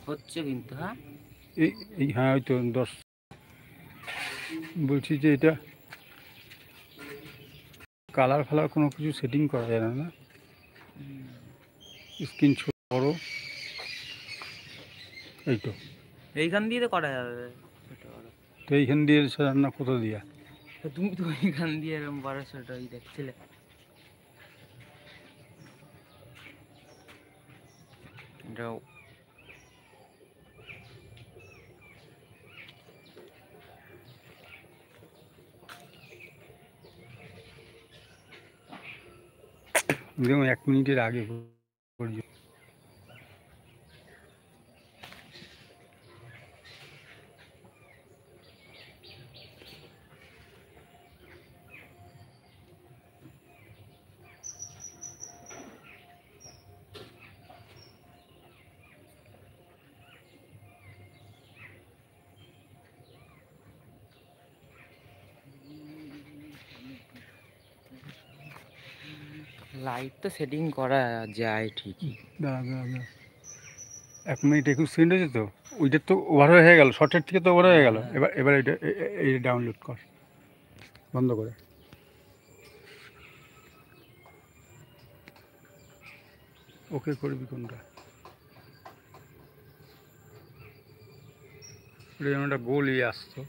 হচ্ছে কিন্তু। হ্যাঁ এই হ্যাঁ ওই তো 10 বলছি যে এটা কালার ফালার কোনো কিছু সেটিং করা যায় না? স্ক্রিন ছোট বড় এই তো এইখান দিয়ে তো করা যাবে ছোট বড়। তো এইখান দিয়ে রান্না কোথা দিয়া? তো তুমি তো এইখান দিয়ে এরকম বড় ছোট দেখছিলে। এটাও দেখুন 1 মিনিটের আগে পর্যন্ত লাইট তো সেটিং করা যায় ঠিকই। দাঁড়া 1 মিনিট 21 সেকেন্ড হয়েছে তো ওইটা তো ওভার হয়ে গেল, শর্টের থেকে তো ওভার হয়ে গেল। হ্যাঁ। এবার এটা এই ডাউনলোড কর বন্ধ করে। ওকে করবি কোনটা? এটা যেমন একটা গোল আসতো।